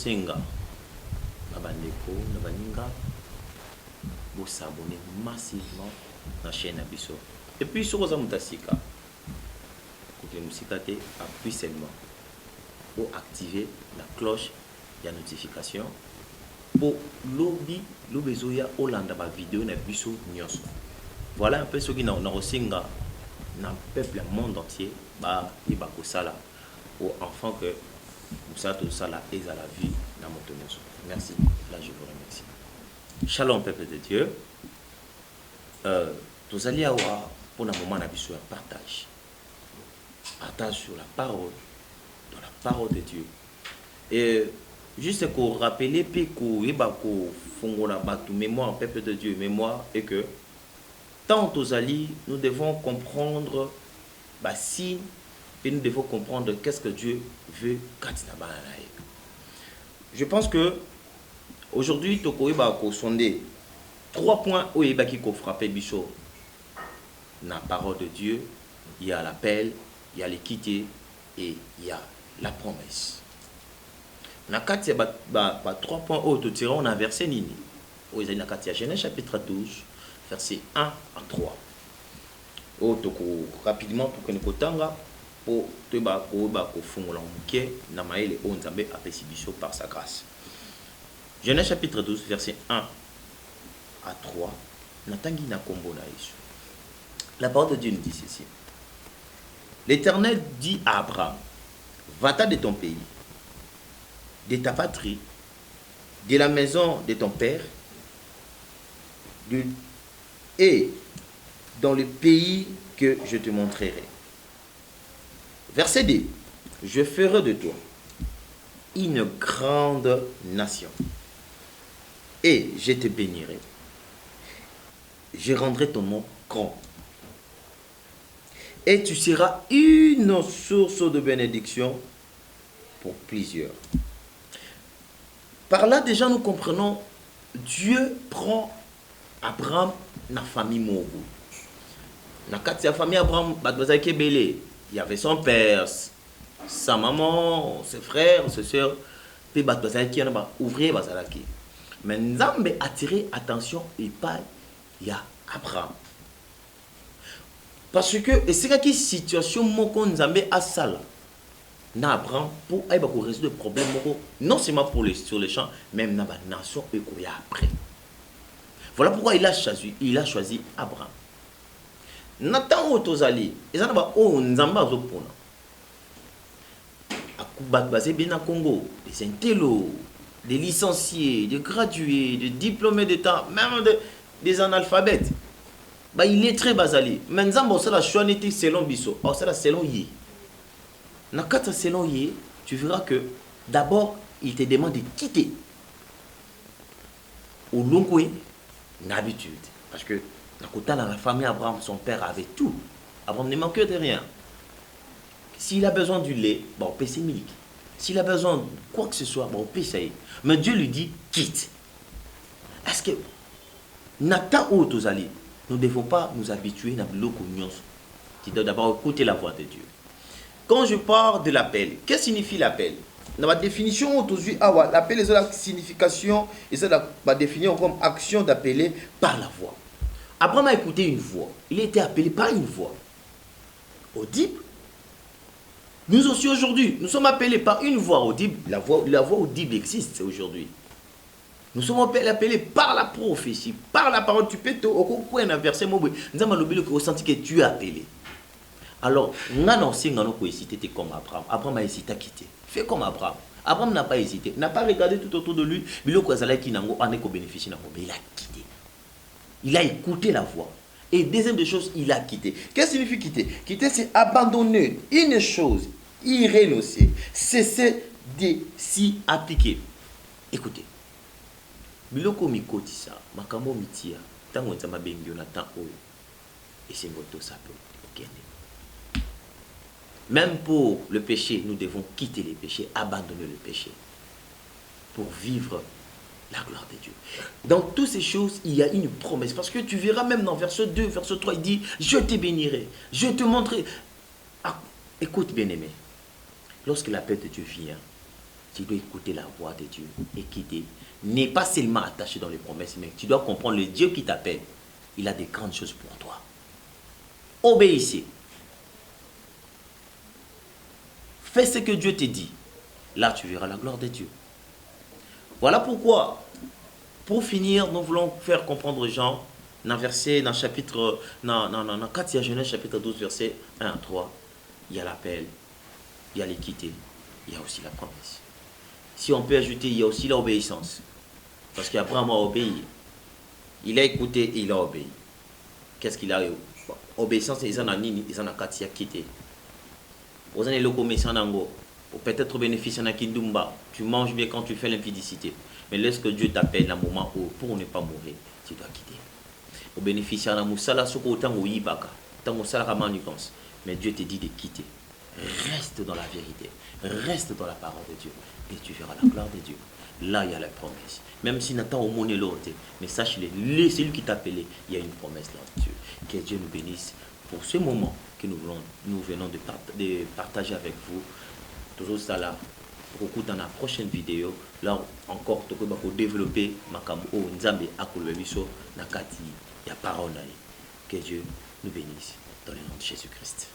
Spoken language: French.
tosenga na bandeko na baninga vous s'abonner massivement à la chaîne Abisso. Et puis sur les Mutasika, appuie seulement pour activer la cloche de notification pour lobby l'obezoya Hollande ma vidéo na Abisso nyonso. Voilà un peu ce qui n'a resinga na peuple monde entier ba ibako sala pour enfin que vous savez tout ça là et à la vie dans mon nyonso. Merci. Là je vous remercie. Shalom peuple de Dieu. Tous allez avoir pour un moment d'habitude partage. Partage sur la parole, dans la parole de Dieu. Et juste pour rappeler, puis qu'on fongola batu mémoire, peuple de Dieu, mémoire, et que tant aux alliés, nous devons comprendre si et nous devons comprendre qu'est-ce que Dieu veut quand il a. Je pense que aujourd'hui, Tokoe va sonder 3 points où il va frapper Bichot. Dans la parole de Dieu, il y a l'appel, il y a l'équité et il y a la promesse. Dans 3 points où tu tiras, on a versé Nini. Où il y a Genèse chapitre 12, verset 1 à 3. Rapidement, pour que nous kotanga pour te fungula muke na maele o nzambe apesi biso par sa grâce. Genèse chapitre 12 verset 1 à 3. Natangi na kombo na Yesu. La parole de Dieu nous dit ceci. L'Éternel dit à Abraham, va-t'en de ton pays, de ta patrie, de la maison de ton père, et dans le pays que je te montrerai. Verset 2. Je ferai de toi une grande nation, et je te bénirai. Je rendrai ton nom grand. Et tu seras une source de bénédiction pour plusieurs. Par là, déjà, nous comprenons, Dieu prend Abraham, la famille Mogo. Dans la famille Abraham, il y avait son père, sa maman, ses frères, ses soeurs, puis il y a ouvrier. Mais nous avons attiré attention et pas il y a Abraham. Parce que c'est une situation où nous avons à ça na Abraham pour résoudre le problème non seulement pour sur les champs, même dans la nation et après. Voilà pourquoi il a choisi Abraham. Nathan Otozali, ils ont Nzamba Zopona. Basé bien à Congo, des intellos, des licenciés, des gradués, des diplômés d'État, même des analphabètes. Il est très basali. Mais Nzamba c'est la choix n'était selon Bisso. Oh, c'est la selon Yé. Nakata selon Yé, tu verras que d'abord, il te demande de quitter. Au long coin, une habitude. Parce que dans la famille Abraham, son père avait tout. Abraham ne manquait de rien. S'il a besoin du lait, on paie ses milk. S'il a besoin de quoi que ce soit, on paie ça. Mais Dieu lui dit, quitte. Est-ce que Nathan ou Tozali, nous ne devons pas nous habituer à l'ocunion qui doit d'abord écouter la voix de Dieu. Quand je parle de l'appel, qu'est-ce que signifie l'appel? Dans la définition, l'appel est la signification et c'est la définition comme action d'appeler par la voix. Abraham a écouté une voix. Il a été appelé par une voix audible. Nous aussi aujourd'hui, nous sommes appelés par une voix audible. La voix audible existe aujourd'hui. Nous sommes appelés par la prophétie, par la parole. Tu peux te au un verset nous avons senti que tu es appelé. Alors, nous avons hésité comme Abraham. Abraham a hésité à quitter. Fais comme Abraham. Abraham n'a pas hésité, n'a pas regardé tout autour de lui. Mais il a quitté. Il a écouté la voix. Et deuxième des choses, il a quitté. Qu'est-ce que signifie quitter? Quitter, c'est abandonner une chose, y renoncer, cesser de s'y appliquer. Écoutez. Biloko mikoti sa, makambo mitia, tango nzama bengyo na tan oyo, et c'est votre sapo, même pour le péché, nous devons quitter les péchés, abandonner le péché, pour vivre la gloire de Dieu. Dans toutes ces choses, il y a une promesse, parce que tu verras même dans verset 2, verset 3, il dit, je te bénirai, je te montrerai. Ah, écoute bien aimé, lorsque l'appel de Dieu vient, Tu dois écouter la voix de Dieu et quitter. N'es pas seulement attaché dans les promesses, mais tu dois comprendre le Dieu qui t'appelle. Il a des grandes choses pour toi. Obéissez. Fais ce que Dieu te dit. Là, tu verras la gloire de Dieu. Voilà pourquoi, pour finir, nous voulons faire comprendre aux gens, dans verset, dans chapitre, dans 4 Genèse, chapitre 12, verset 1 à 3, il y a l'appel, il y a l'équité, il y a aussi la promesse. Si on peut ajouter, il y a aussi l'obéissance. Parce qu'Abraham a obéi. Il a écouté et il a obéi. Qu'est-ce qu'il a eu? Obéissance, ils en ont nini, ils en ont quitté. Quitté. Vous avez le commerçant d'ango. Peut-être bénéficier d'un kindumba. Tu manges bien quand tu fais l'impudicité. Mais lorsque Dieu t'appelle dans un moment où, pour ne pas mourir, tu dois quitter. Au bénéficiaire d'un moussala, ce qu'on a eu baka. Tant que ça, mais Dieu te dit de quitter. Reste dans la vérité. Reste dans la parole de Dieu. Et tu verras la gloire de Dieu. Là, il y a la promesse. Même si Nathan au monde est l'autre, mais sache-le, c'est lui qui t'a appelé. Il y a une promesse là de Dieu. Que Dieu nous bénisse pour ce moment que nous venons de partager avec vous. Toujours ça là. Beaucoup dans la prochaine vidéo, là encore, tu peux développer Makambo, Nzambe, Akulubiso, Nakati, il y a parole. Que Dieu nous bénisse dans le nom de Jésus-Christ.